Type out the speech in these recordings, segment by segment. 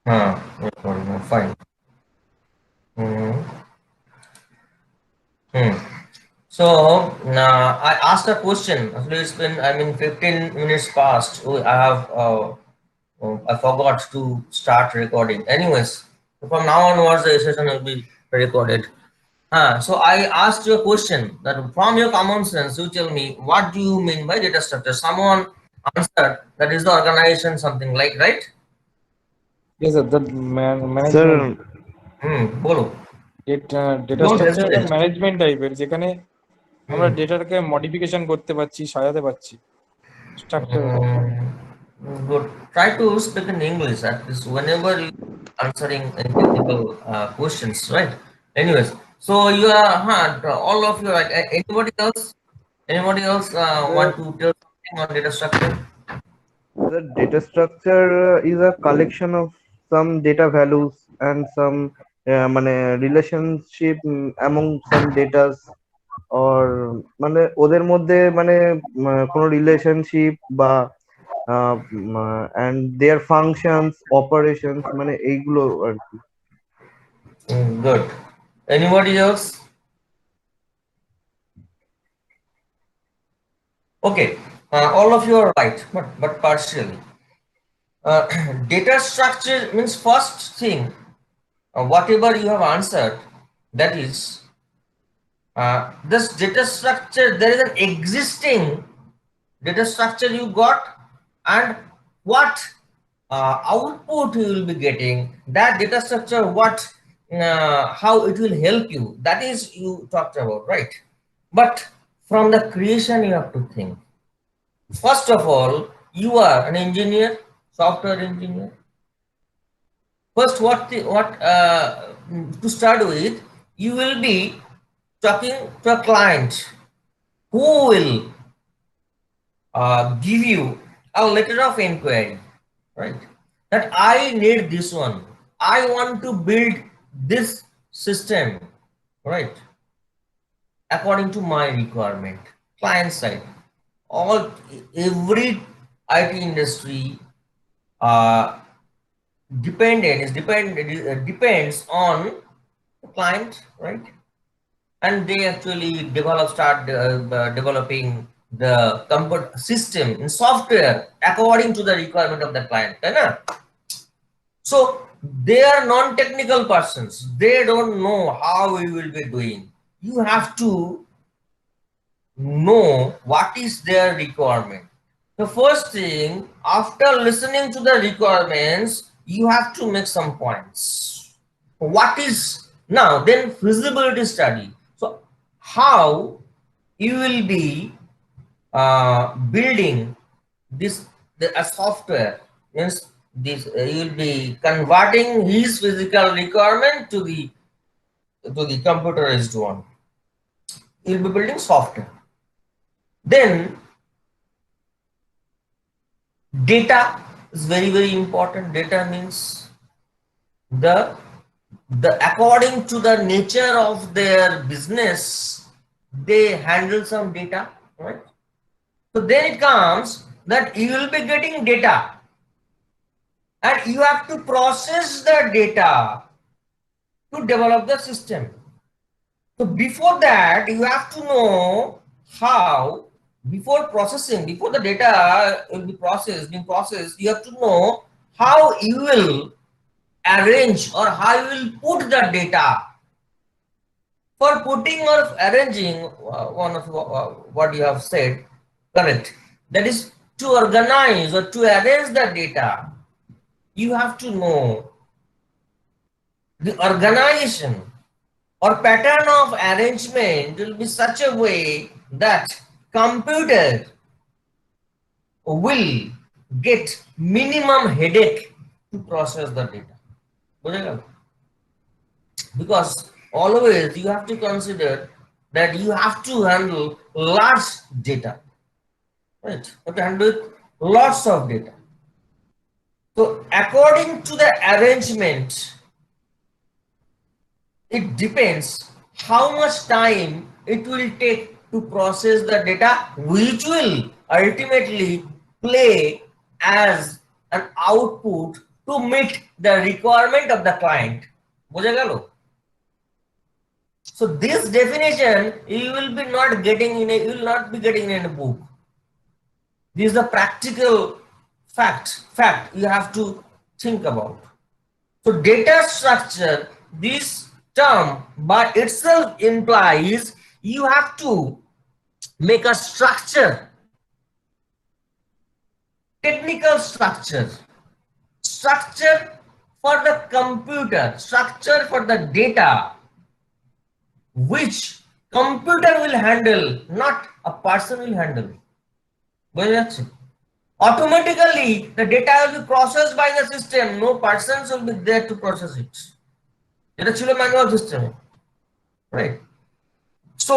Recording, fine. Hmm. Hmm. So I asked a question. Actually, it's been 15 minutes past. Oh, I have I forgot to start recording. Anyways, from now onwards, the session will be recorded. So I asked you a question that from your common sense, you tell me what do you mean by data structure? Someone answered that is the organization, something like, right? Yes, sir, the management Sir, বলো, data don't structure একটা hesitate. Management টাইপের, যেখানে আমরা Hmm. ডেটাটাকে modification করতে পারছি, সাজাতে পারছি structure. Mm, Good. Try to speak in English at least whenever you answering in technical questions, right? Anyways, so you are all of you, right? Anybody else? Anybody else want to tell something on data structure? the data structure is a collection of some data values and some মানে relationship among some datas or মানে ওদের মধ্যে মানে কোনো relationship বা and their functions operations মানে এইগুলো আর কি। Good. Anybody else? Okay. All of you are right, but partially. Data structure means first thing, whatever you have answered, that is this data structure, there is an existing data structure you got, and what output you will be getting, that data structure, what how it will help you, that is you talked about, right? But from the creation you have to think. First of all, you are an engineer, software engineer. First, to start with, you will be talking to a client who will give you a letter of inquiry, right? That I need this one. I want to build this system, right? According to my requirement, client side. Every IT industry uh, depends on the client, right? And they actually developing the comfort system in software according to the requirement of the client, right? So they are non-technical persons, they don't know how we will be doing. You have to know what is their requirement. The first thing, after listening to the requirements, you have to make some points. What is now then feasibility study? So how you will be building this a software, means this you will be converting his physical requirement to the computerized one. You will be building software. Then data is very important. Data means the according to the nature of their business, they handle some data, right? So then it comes that you will be getting data and you have to process the data to develop the system. So before that, you have to know how, before processing, before the data will be being processed, you have to know how you will arrange or how you will put the data. For putting or arranging, one of what you have said, correct. That is to organize or to arrange the data. You have to know the organization or pattern of arrangement will be such a way that computer will get minimum headache to process the data. Because always you have to consider that you have to handle large data, right? You have to handle lots of data. So according to the arrangement, it depends how much time it will take to process the data, which will ultimately play as an output to meet the requirement of the client. বোঝা গেল? So this definition you will be not getting in a, you will not be getting in a book. This is the practical fact you have to think about. So data structure, this term by itself implies you have to make a structure, technical structure for the computer, structure for the data which computer will handle, not a person will handle. বোঝা যাচ্ছে? Automatically the data will be processed by the system, no persons will be there to process it. এটা ছিল manual system, right? So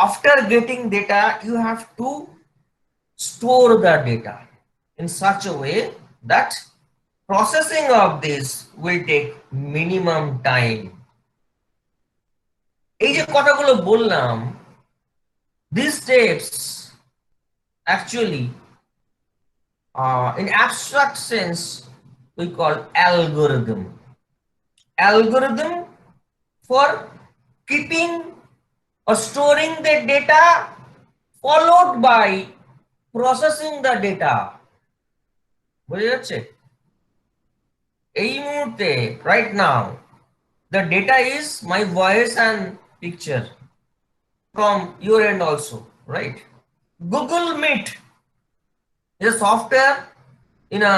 after getting data you have to store the data in such a way that processing of this will take minimum time. এই যে কথাগুলো বললাম, these steps actually in abstract sense we call algorithm for keeping or storing the data followed by processing the data. বোঝা যাচ্ছে? এই মুহূর্তে right now the data is my voice and picture from your end also, right? Google Meet is a software in a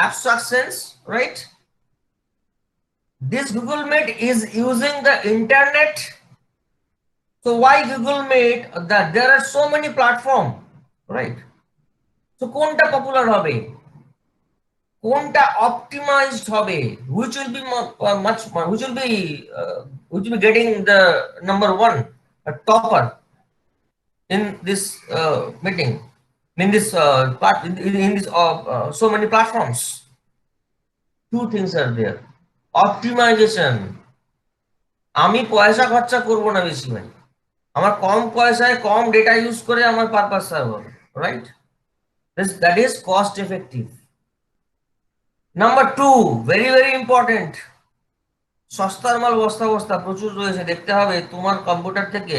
abstract sense, right? This Google Meet is using the internet. So why Google Meet? That there are so many platforms, right? So কোনটা popular হবে, কোনটা optimized হবে, which will be which will be getting the number one, a topper in this meeting, in this in this so many platforms. Two things are there. Optimization. আমি পয়সা খরচা করব না বেশি ভাই, আমার কম পয়সায় কম ডেটা ইউজ করে আমার পারপাস সার্ভ হবে, right? That is cost effective. Number two, very important, সস্তার মাল বস্তা বস্তা প্রচুর রয়েছে, দেখতে হবে তোমার কম্পিউটার থেকে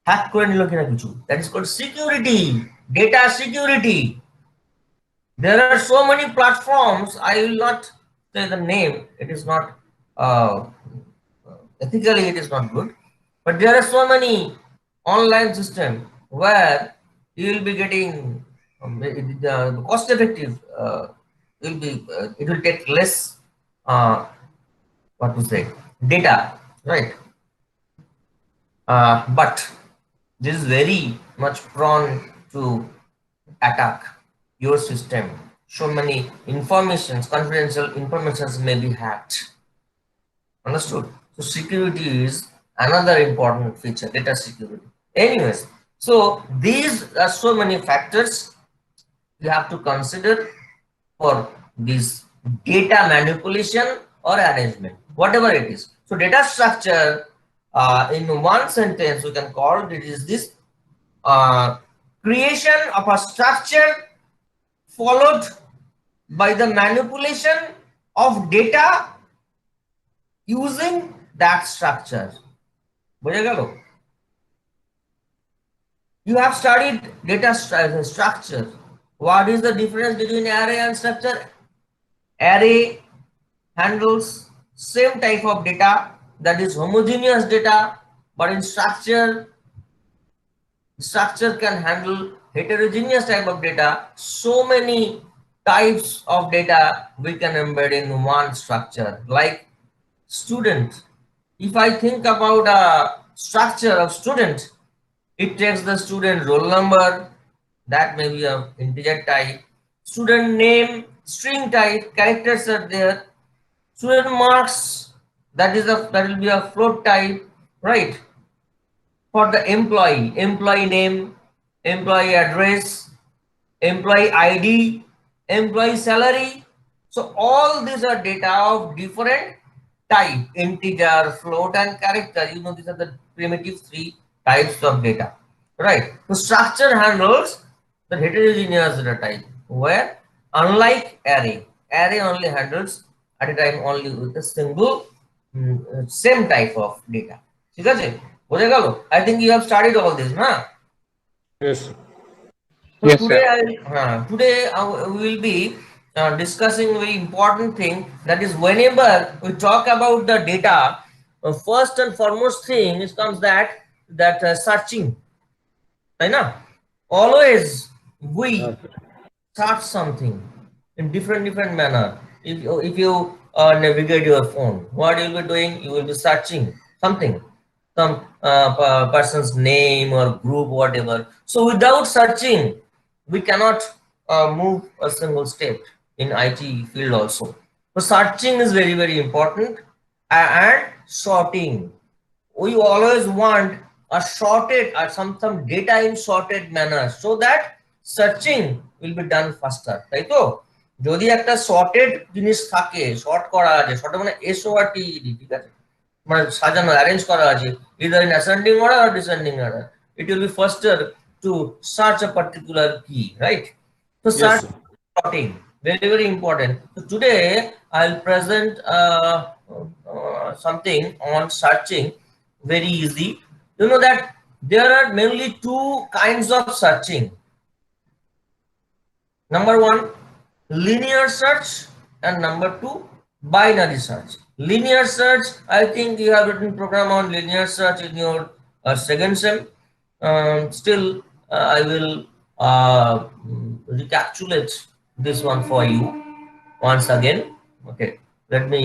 হ্যাক করে নিল কিনা কিছু। That is called security, data security. There are so many platforms, I will not say the name, it is not ethically it is not good, but there are so many online system where you will be getting the cost effective, will be it will take less what to say, data, right? But this is very much prone to attack your system. So many informations, confidential informations may be hacked. Understood? So security is another important feature, data security. Anyways, so these are so many factors you have to consider for this data manipulation or arrangement, whatever it is. So data structure, in one sentence we can call it is this creation of a structure followed by the manipulation of data using that structure. বোঝা গেল? You have studied data structure. What is the difference between array and structure? Array handles same type of data, that is homogeneous data, but in structure can handle heterogeneous type of data. So many types of data we can embed in one structure. Like student, if I think about a structure of student, it takes the student roll number, that may be of integer type, student name, string type, characters are there, student marks, that will be a float type, right? For the employee name, employee address, employee ID, employee salary. So all these are data of different type, integer, float and character. You know, these are the primitive three types of data, right? So structure handles the heterogeneous data type, where unlike array only handles at a time only with a single same type of data. ঠিক আছে, বোঝা গেল? I think you have studied all this, না? Yes. So Yes, today sir. today we will be discussing a very important thing, that is whenever we talk about the data, first and foremost thing is comes that searching, right? Na? Always we search something in different manner. If you navigate your phone, what you'll be doing, you will be searching something, some person's name or group, whatever. So without searching we cannot move a single step in IT field also. So searching is very important, and sorting. We always want a sorted or some data in sorted manner, so that searching will be done faster, তাই তো? যদি একটা sorted জিনিস থাকে, sort করা আছে, sort মানে SORT, ঠিক আছে, মানে সাজানো, arrange করা আছে, either in ascending order or descending order, it will be faster to search a particular key, right? So Yes, search, sir. sorting, very important. So today I'll present something on searching, very easy. You know that there are mainly two kinds of searching. Number one, linear search, and number two, binary search. Linear search, I think you have written program on linear search in your second sem. Still I will recapitulate this one for you once again. Okay, let me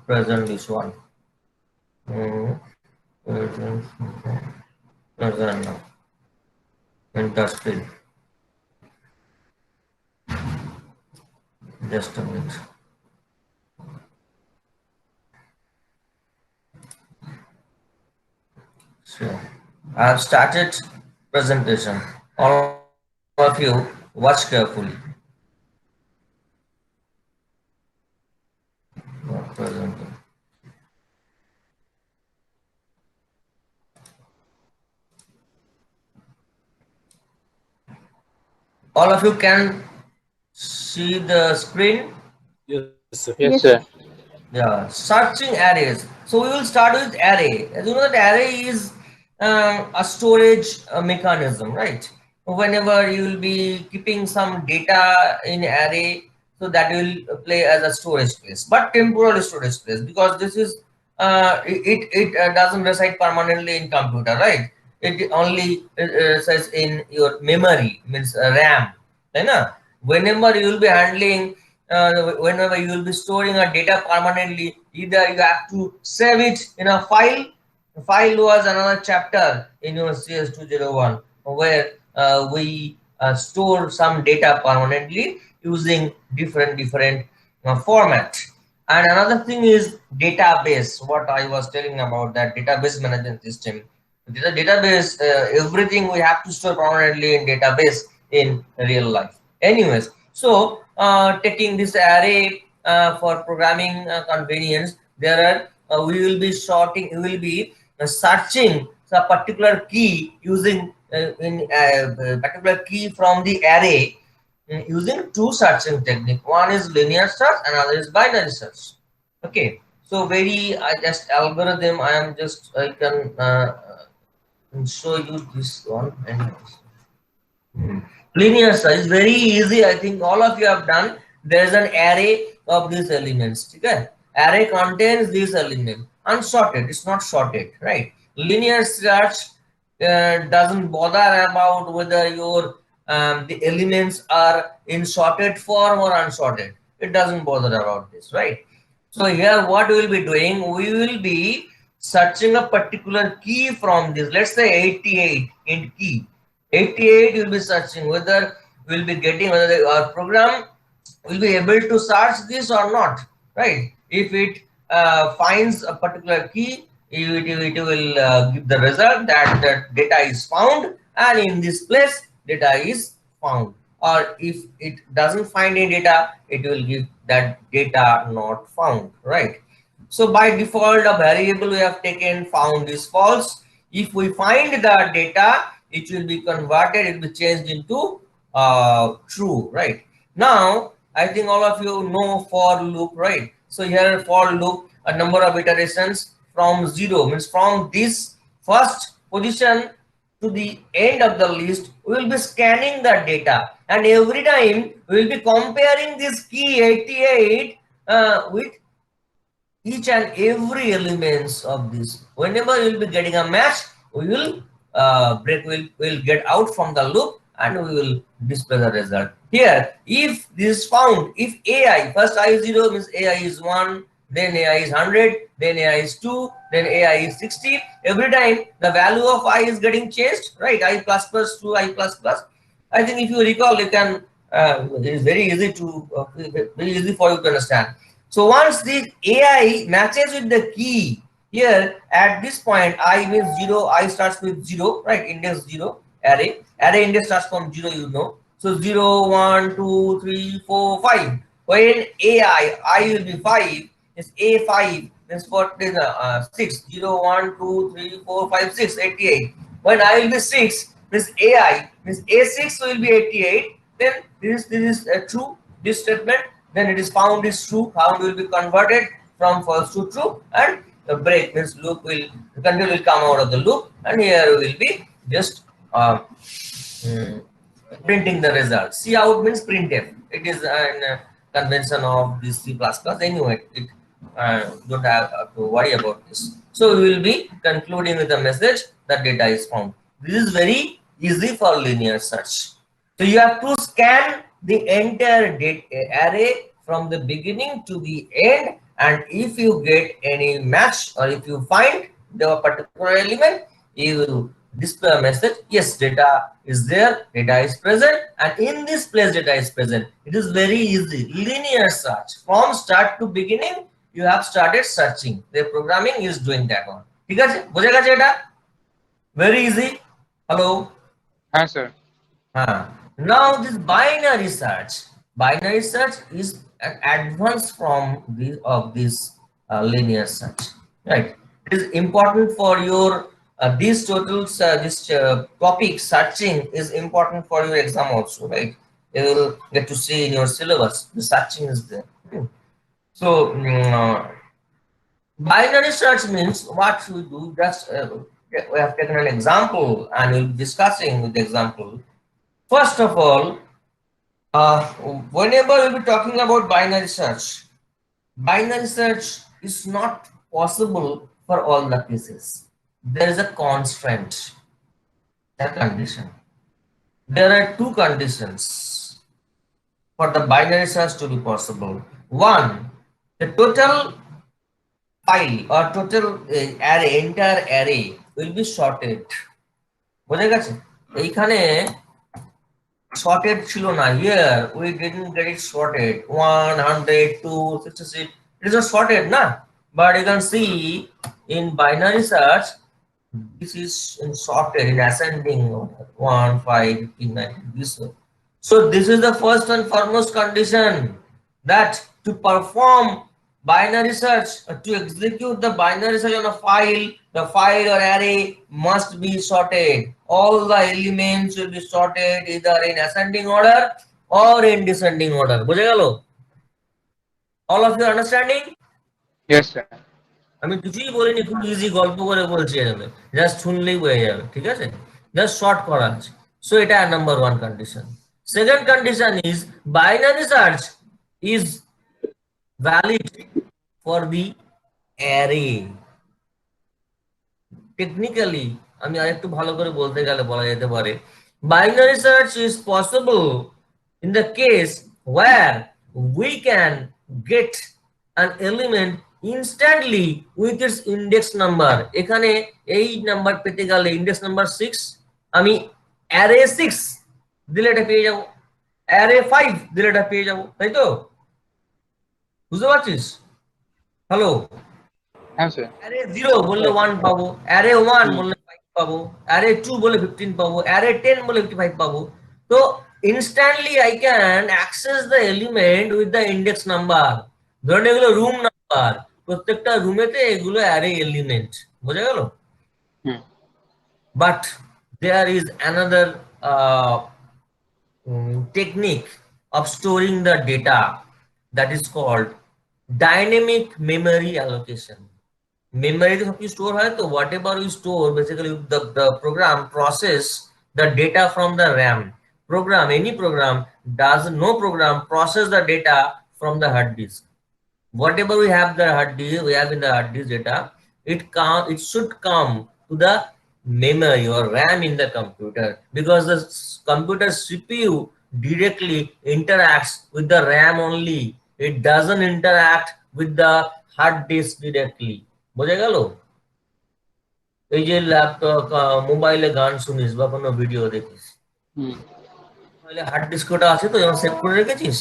present this one. Present now. Industry. Just a minute. So I have started presentation. All of you watch carefully. Not presenting. All of you can see the screen. Yes, sir. Yes, Yes, sir. Yeah, searching arrays. So we will start with array. As you know, that array is a storage mechanism, right? Whenever you will be keeping some data in array, so that will play as a storage place, but temporal storage place, because this is it doesn't reside permanently in computer, right? It only says in your memory, means RAM, right? Na? Whenever you will be handling, whenever you will be storing a data permanently, either you have to save it in a file. The file was another chapter in your CS201, where we store some data permanently using different format. And another thing is database, what I was telling about, that database management system. Database, everything we have to store permanently in database in real life. Anyways, so taking this array for programming convenience, there are we will be sorting, we will be searching a particular key using in particular key from the array using two searching technique. One is linear search, another is binary search. Okay, so very just algorithm. I am just, I can show you this one. Linear search is very easy. I think all of you have done. There is an array of these elements. Okay? Array contains these elements. Unsorted, it's not sorted, right? Linear search doesn't bother about whether your the elements are in sorted form or unsorted. It doesn't bother about this, right? So here what we will be doing, we will be searching a particular key from this. Let's say 88 in key. 88 you'll be searching, whether we'll be getting, whether our program will be able to search this or not, right? If it finds a particular key, it will give the result that the data is found, and in this place data is found. Or if it doesn't find any data, it will give that data not found, right? So by default, a variable we have taken found is false. If we find the data, it will be converted, it will be changed into true, right? Now I think all of you know for loop, right? So here for loop, a number of iterations from 0 means from this first position to the end of the list, we will be scanning the data, and every time we will be comparing this key 88 with each and every elements of this. Whenever you will be getting a match, we will will get out from the loop and we will display the result. Here, if this is found, if AI, first I is 0 means AI is 1, then AI is 100, then AI is 2, then AI is 60. Every time the value of I is getting changed, right? I plus plus to I plus plus. I think if you recall, you can, it is very easy to, very easy for you to understand. So once the AI matches with the key, here at this point I means 0, I starts with 0, right? Index 0, array index starts from 0, you know. So 0, 1, 2, 3, 4, 5. When I will be 5, is A5, means what is 6, 0, 1, 2, 3, 4, 5, 6, 88. When I will be 6, means AI, means A6 will be 88. Then this is true, this statement, then it is found is true, found will be converted from false to true, and the break means loop will, the control will come out of the loop, and here we will be just printing the result. C out means printf. It is an convention of this C++. Anyway, it don't have to worry about this. So we will be concluding with a message that data is found. This is very easy for linear search. So you have to scan the entire data array from the beginning to the end, and if you get any match or if you find the particular element, you will display a message, yes, data is there, data is present, and in this place data is present. It is very easy, linear search from start to beginning. You have started searching, the programming is doing that one. ঠিক আছে, বোঝা গেছে এটা? Very easy. Hello. হ্যাঁ sir. Now this binary search is an advance from this linear search, right? It is important for your these totals, this topic searching is important for your exam also, right? You will get to see in your syllabus the searching is there. So binary search means what we do, just we have taken an example and we'll be discussing with the example. First of all, whenever we'll be talking about binary search is not possible for all the cases. There is a constraint, a condition. There are two conditions for the binary search to be possible. One, the total file or total array, entire array will be sorted. বোঝা গেছে? এইখানে sorted ছিল না, here we didn't get it sorted, 100 266, it is not sorted na, but you can see in binary search this is in sorted in ascending order, 1 5 15 19, this way. So this is the first and foremost condition, that to perform binary search, to execute the binary search on a file, the file or array must be sorted. All the elements will be sorted either in ascending order or in descending order. বুঝে গেল? All of you are understanding? Yes sir. আমি কিছুই বলিনি, খুব easy গল্প করে বলছি, এখানে জাস্ট শুনলেই হয়ে যাবে, ঠিক আছে? জাস্ট শর্ট করা আছে। সো এটা number 1 condition. Second condition is binary search is valid for the array. Technically, আমি আরেকটু ভালো করে বলতে গেলে বলা যেতে পারে, binary search is possible in the case where we can get an element instantly with its index number. এখানে এই নাম্বার পেতে গেলে index number 6, আমি array 6 দিলে এটা পেয়ে যাব, array 5 দিলে এটা পেয়ে যাব, তাই তো? বুঝতে পারছিস? হ্যালো? হ্যাঁ স্যার। array 0 বললে 1 পাবো, array 1 বললে 5 পাবো, array 2 বলে 15 পাবো, array 10 বলে 55 পাবো। তো instantly I can access the element with the index number. ধরুন এগুলো রুম নাম্বার, প্রত্যেকটা রুমেতে এগুলো array element, বোঝা গেল? But there is another technique of storing the data, that is called dynamic memory allocation. Memory to सब store है तो whatever we store, basically the program process the data from the RAM. Any program does no program process the data from the hard disk. Whatever we have the hard disk, we have in the hard disk data, it should come to the memory or RAM in the computer, because the computer CPU directly interacts with the RAM only. It doesn't interact with the hard disk directly. বোঝা গেল? এই যে laptop মোবাইলে গান শুনিস বা কোনো video দেখিস, মোবাইলে হার্ড ডিস্ক ওটা আছে তো, যেমন সেভ করে রেখেছিস,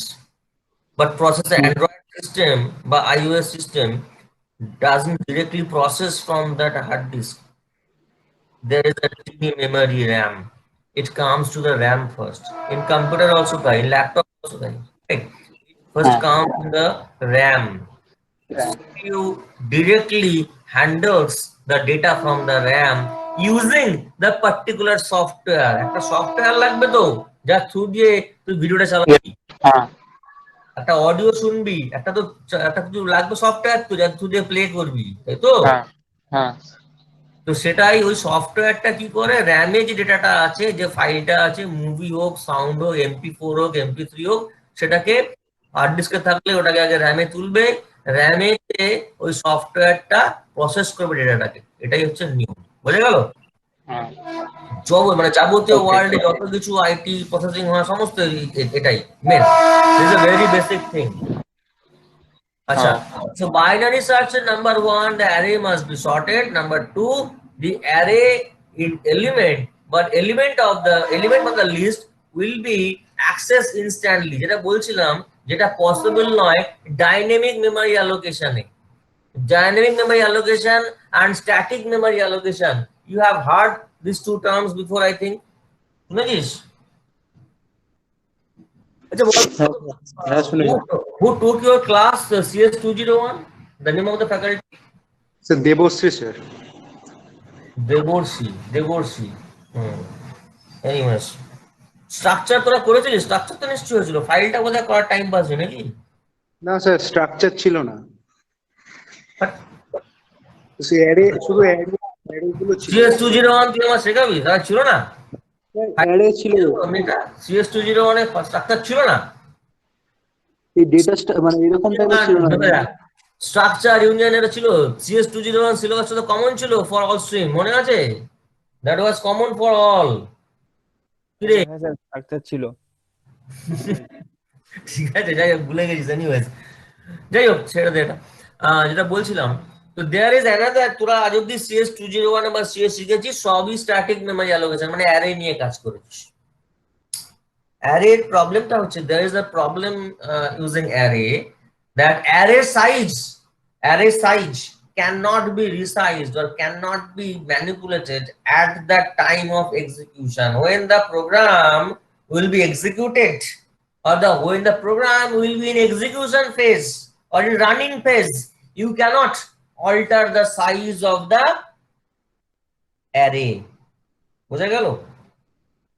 but process Android system by iOS system doesn't directly process from that hard disk. There is a tiny memory RAM. It comes to the RAM first. In computer also, in laptop also, right? It first comes to the RAM. CPU directly handles the data from the RAM using the particular software. একটা software লাগবে তো, যার through দিয়ে তুই ভিডিওটা চালাবি, একটা audio শুনবি, একটা তো একটা কিছু লাগবে সফটওয়্যার তো, যার থ্রু দিয়ে প্লে করবি, তাই তো? তো সেটাই ওই সফটওয়্যারটা কি করে, র্যামে যে ডেটাটা আছে, যে ফাইলটা আছে, মুভি হোক, সাউন্ড হোক, MP4 হোক, MP3 হোক, সেটাকে হার্ড ডিস্কে থাকলে ওটাকে আগে র্যামে তুলবে, র্যামে ওই সফটওয়্যারটা প্রসেস করবে ডেটাটাকে। এটাই হচ্ছে নিয়ম। বোঝা গেল? মানে যাবতীয় ওয়ার্ল্ডে যত কিছু আইটি প্রসেসিং হয় সমস্ত এটাই main. Is a very basic thing. আচ্ছা, so binary search number 1, the array must be sorted. Number 2, the array in element, but element of the list will be accessed instantly. যেটা বলছিলাম, যেটা possible নয় dynamic memory অ্যালোকেশনে। Dynamic memory allocation and static memory allocation. You have heard these two terms before, I think. Najish? Who took your class CS 201? The name of the faculty? Sir, Debosri, sir. Deborsi. Anyways, structure তোরা করেছিলিস? Structure তো নিশ্চয়ই হয়েছিল, ফাইলটা বোধহয় করার time pass নাকি? না স্যার, স্ট্রাকচার ছিল না, অ্যারে শুধু অ্যারে গুলো ছিল। CS 201 তুই আমার শেখাবি? তাহলে ছিল না, অ্যারে ছিল। CS 201 এ স্ট্রাকচার ছিল না, এই ডেটা মানে এরকম টাইপের ছিল না। স্ট্রাকচার ইউনিয়ন এটা ছিল। CS 201 সিলেবাসটা তো কমন ছিল ফর অল স্ট্রিম, মনে আছে? That was common for all. হ্যাঁ স্যার, স্ট্রাকচার ছিল। ঠিক আছে, যাই হোক, ভুলে গেছিস। এনিওয়েজ, যাই হোক, ছেড়ে দে এটা। যেটা বলছিলাম, তো দেয়ার ইজ অ্যানাদার, তোরা আজ অব্দি CS 201 বা CS শিখেছিস, সবই স্ট্যাটিক মেমরি অ্যালোকেশন, মানে অ্যারে নিয়ে কাজ করেছিস। অ্যারের প্রবলেমটা হচ্ছে, there is a problem using array, that array size cannot be resized or cannot be manipulated at the time of execution, when the program will be executed, or when the program will be in execution phase or in running phase. You cannot alter the size of the array. বোঝা গেল?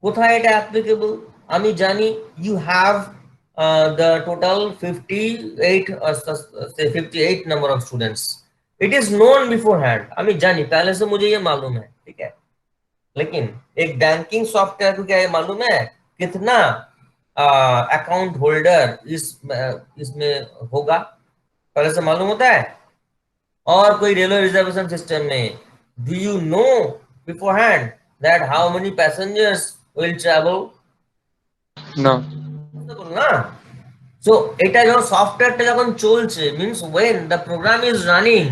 কোথায় এটা applicable? আমি জানি you have the total 58 number of students. It is known beforehand. আমি জানি, पहले से मुझे ये मालूम है, ठीक है? लेकिन एक बैंकिंग सॉफ्टवेयर को क्या ये मालूम है कितना अकाउंट होल्डर इसमें होगा? पहले से मालूम होता है? और कोई रेलवे रिजर्वेशन सिस्टम में do you know beforehand that how many passengers will travel? No. না। So এটা যখন সফটওয়্যারটা যখন চলছে, means when the program is running,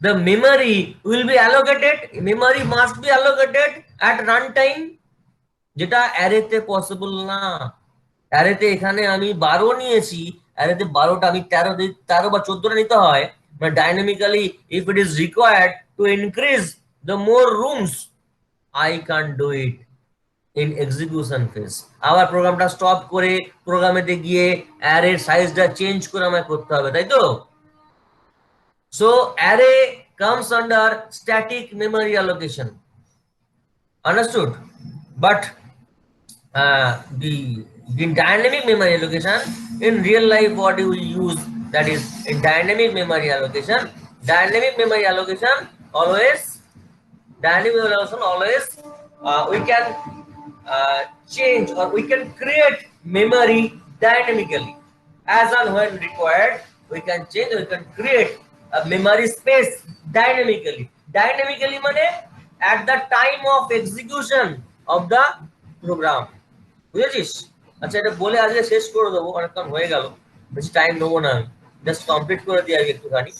the memory will be allocated, memory must be allocated at runtime, যেটা অ্যারেতে possible না। অ্যারেতে এখানে আমি 12 নিয়েছি, অ্যারেতে 12টা আমি 13 বা 14টা নিতে হয়, but dynamically if it is required to increase the more rooms, I can't do it in execution phase. আবার প্রোগ্রামটা স্টপ করে প্রোগ্রামেতে গিয়ে অ্যারের সাইজটা চেঞ্জ করে আমায় করতে হবে, তাই তো? So array comes under static memory allocation. Understood? But the In dynamic memory allocation, in real life, what do we use? That is, in dynamic memory allocation, always, dynamic memory allocation always, we can change or we can create memory dynamically. As and when required, we can change, we can create a memory space dynamically. Dynamically means at the time of execution of the program. বুঝেছিস? আচ্ছা, এটা বলে আজকে শেষ করে দেবো, অনেকক্ষণ হয়ে গেল, বেশি টাইম নেবো না, আমি জাস্ট কমপ্লিট করে দিই আগে একটুখানি,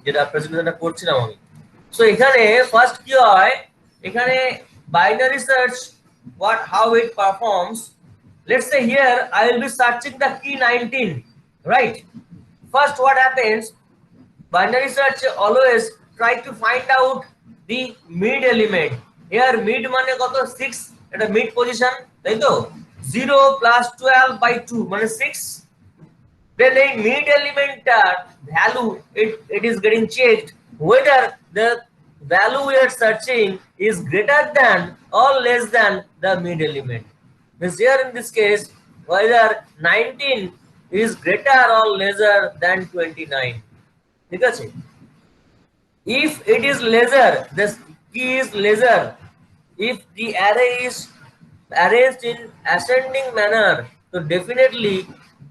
যেটা প্রেজেন্টেশনটা করছিলাম আমি। সো এখানে ফার্স্ট কি হয়, এখানে binary search, what how it performs. Let's say here I will be searching the key 19, right? First what happens, binary search always try to find out the mid element. Here mid মানে কত, 6, এটা mid position, তাই তো? 0 plus 12 by 2 মানে 6. Then a mid element value, it is getting checked whether the value we are searching is greater than or less than the mid element. Means here in this case, whether 19 is greater or lesser than 29. ঠিক আছে? If it is lesser, the key is lesser. If the array is arranged in ascending manner, so definitely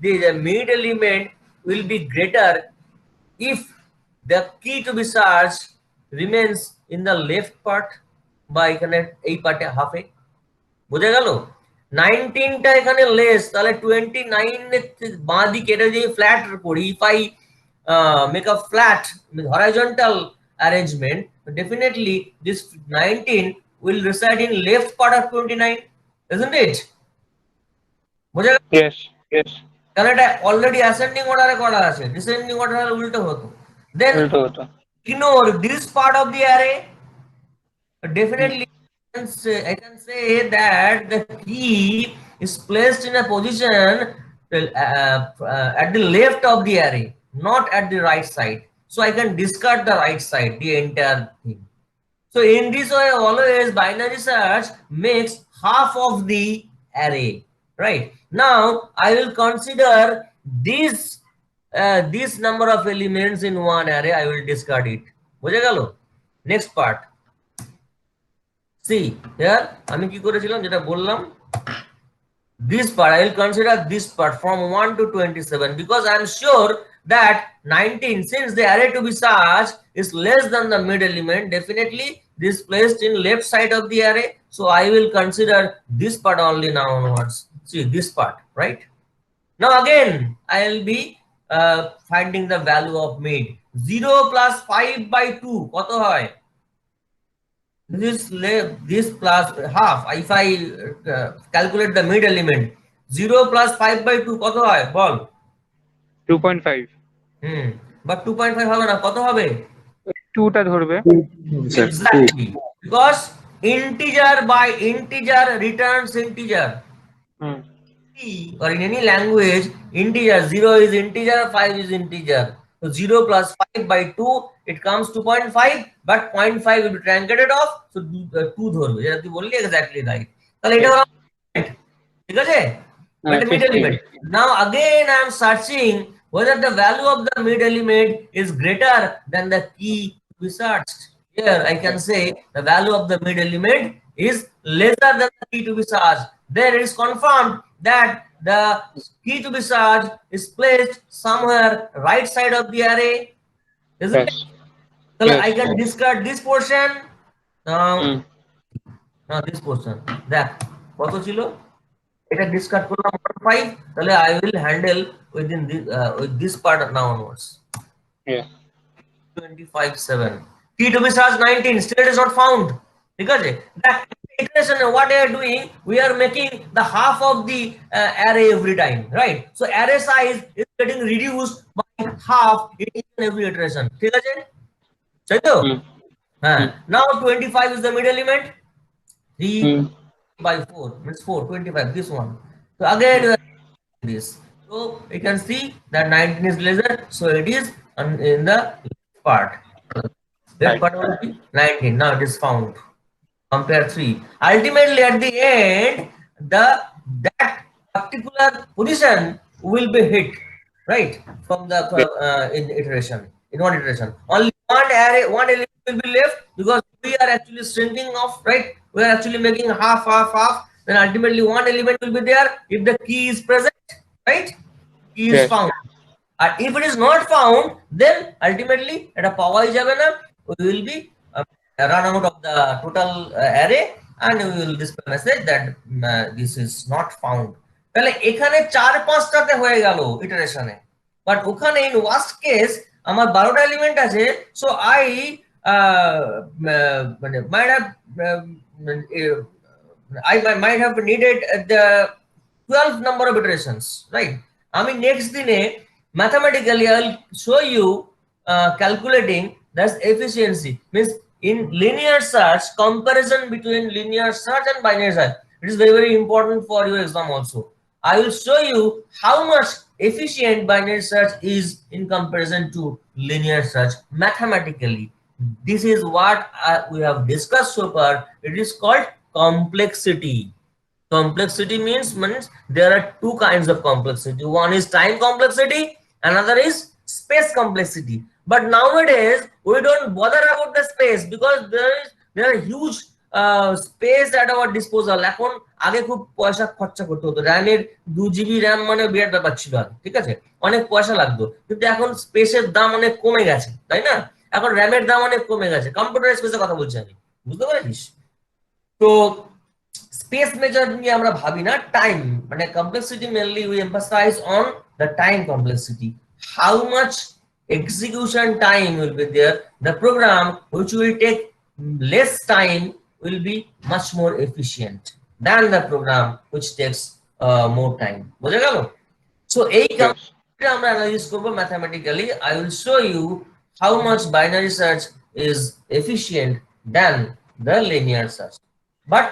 the mid element will be greater if the key to be searched remains in the left part বা এখানে এই পার্টে হাফে। বোঝা গেল? 19টা এখানে less, তাহলে 29 এর বাঁ দিকে এটা যদি ফ্ল্যাট করি, if I make a flat horizontal arrangement, definitely this 19 will reside in left part of 29, isn't it? বোঝা গেল? Yes, yes. কারণ এটা অলরেডি অ্যাসেন্ডিং অর্ডারে করা আছে, ডিসেন্ডিং অর্ডারে উল্টো হতো। দেন উল্টো হতো। ignore this part of the array. Definitely I can say that the key is placed in a position at the left of the array, not at the right side, so I can discard the right side, the entire thing. So in this way always binary search makes half of the array, right? Now I will consider this number of elements in one array, I will discard it. বুঝে গেল? Next part. See here আমি কি করেছিলাম, যেটা বললাম, this part I will consider this part from 1 to 27 because I am sure that 19, since the array to be searched is less than the mid element, definitely this placed in left side of the array, so I will consider this part only now onwards. See this part, right? Now again I will be finding the value of mid. 0 plus 5 by 2 কত হয়? This plus half. If I calculate the mid element, 0 plus 5 by 2 কত হয় বল? 2.5 but 2.5 হবে না, কত হবে? 2টা ধরবে। Exactly, because integer by integer returns integer. Or in any language, integer, 0 is integer, 5 is integer. So 0 plus 5 by 2, it comes to 0.5, but 0.5 will be truncated off, so 2 ধরবে, যেটা তুই বললি exactly right. তাহলে এটা হলো ঠিক আছে, but mid element. Now again I am searching whether the value of the mid element is greater than the key to be searched. Here I can say the value of the mid element is lesser than the key to be searched. Then it is confirmed that the key to be searched is placed somewhere right side of the array, isn't it? So I can discard this portion. Now this portion, দেখ কত ছিল, এটা discard করলাম 5, তাহলে I will handle within this with this part now onwards. 25/7. Key to be searched 19, still it is not found. ঠিক আছে, that iteration what they are doing, we are making the half of the array every time, right? So array size is getting reduced by half in each and every iteration. ঠিক আছে, তাই তো? হ্যাঁ, now 25 is the mid element. 3 by 4 means 4, 25, this one. So again this, so you can see that 19 is lesser, so it is in the left part. Left part will be 19. Now it is found. Compare 3. Ultimately at the end, that particular position will be hit, right, from the in iteration, in one iteration. Only one array, one element will be left because we are actually shrinking off, right? We are actually making half, half, half. Then ultimately one element will be there if the key is present, right? Key is Yes. found. And if it is not found, then ultimately at a power we will be run out of the total array and we will display message that this is not found. তাহলে এখানে 4-5টাতে হয়ে গেল ইটারেশনে, but ওখানে in worst case আমার 12টা element আছে, so I মানে might have I might have needed the 12 number of iterations, right? I mean, next দিনে mathematically I'll show you calculating that's efficiency, means in linear search, comparison between linear search and binary search. It is very, very important for your exam also. I will show you how much efficient binary search is in comparison to linear search mathematically. This is what we have discussed so far. It is called complexity. Complexity means there are two kinds of complexity. One is time complexity, another is space complexity. But nowadays we don't bother about the space because there are huge space at our disposal. এখন আগে খুব পয়সা খরচা করতে হতো, র্যামের 2 GB RAM মানে বিরাট ব্যাপার ছিল আগে, ঠিক আছে, অনেক পয়সা লাগতো, কিন্তু এখন স্পেসের দাম অনেক কমে গেছে, তাই না? এখন র্যামের দাম অনেক কমে গেছে, কম্পিউটার স্পেসের কথা বলছি আমি, বুঝতে পারিস? তো space measure নিয়ে আমরা ভাবি না, time মানে complexity mainly we emphasize on the time complexity, how much execution time will be there, the program which will take less time will be much more efficient than the program which takes more time. বোঝা গেল? So এই complexity আমরা analyze করব mathematically. I will show you how much binary search is efficient than the linear search, but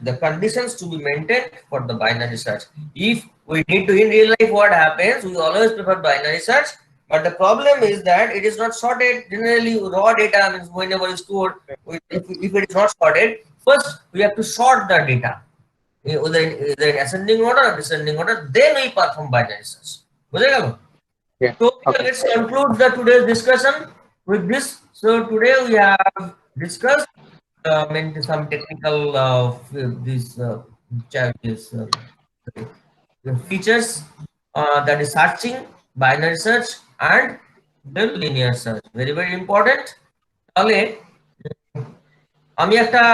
the conditions to be maintained for the binary search. If we need to in real life, what happens, we always prefer binary search, but the problem is that it is not sorted. Generally raw data means whenever is stored, if it is not sorted, first we have to sort the data either in ascending order or descending order, then we perform binary search. Yeah. So Okay. let's conclude the today's discussion with this. So today we have discussed some technical these challenges, features, that is searching, binary search and the linear search. Very, very important. তাহলে আমি একটা,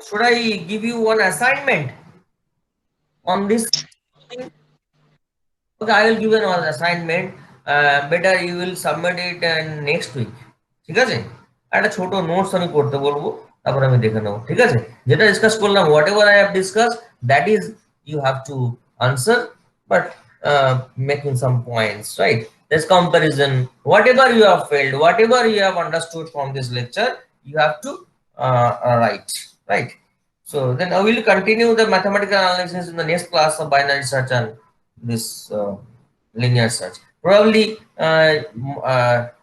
should I give you one assignment on this thing? Okay, I will give you an assignment. Better you will submit it next week. ঠিক আছে, একটা ছোট notes আমি করতে বলবো, তারপর আমি দেখে নেব, ঠিক আছে? যেটা ডিসকাস করলাম, whatever I have discussed, that is you have to answer, but making some points, right? There's comparison, whatever you have failed, whatever you have understood from this lecture, you have to write, right? So then I will continue the mathematical analysis in the next class of binary search and this linear search. Probably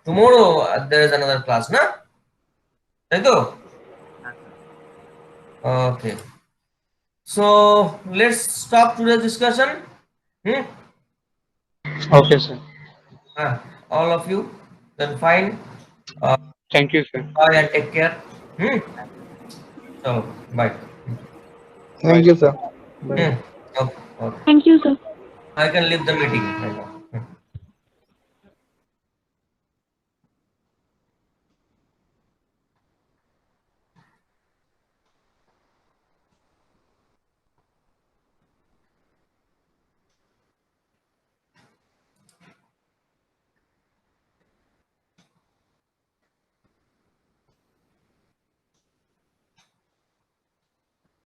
tomorrow there is another class, na? Okay. So let's stop today's discussion. Okay, sir. All of you, then fine. Thank you, sir. Bye and take care. So bye. Thank you, sir. Okay. Thank you, sir. I can leave the meeting right now.